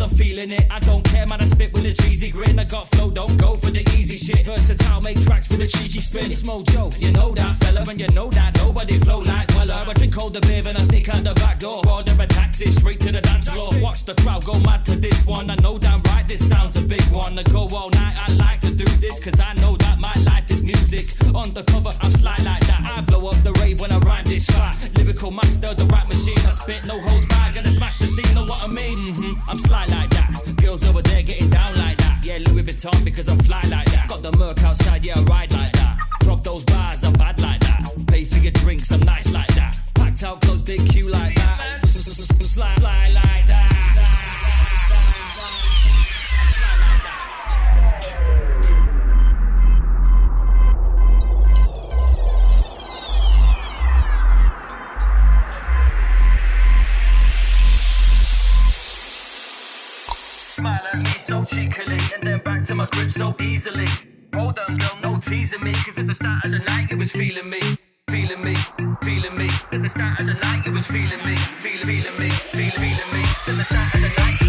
I'm feeling it. I don't care, man, I spit with a cheesy grin. I got flow, don't go for the easy shit. Versatile, make tracks with a cheeky spin. It's Mojo, you know that fella, and you know that nobody flow like Weller. I drink all the beer and I sneak out the back door. Order a taxi straight to the dance floor. Watch the crowd go mad to this one. I know damn right this sounds a big one. I go all night, I like to do this, cause I know that my life is music. On the cover, I'm sly like that. I blow up the rave when I rhyme this fat. Lyrical master, the rap machine. I spit, no holds back, gonna smash the scene, know what I mean? I'm sly like that. Girls over there getting down like that. Yeah, Louis Vuitton because I'm fly like that. Got the Merc outside, yeah, I ride like that. Drop those bars, I'm bad like that. Pay for your drinks, I'm nice like that. Packed out close, big queue like that. Sly like that. Smile at me so cheekily, and then back to my crib so easily. Hold on, girl, no teasing me, cause at the start of the night you was feeling me. Feeling me, feeling me. At the start of the night you was feeling me. Feeling me, feeling me. At the start of the night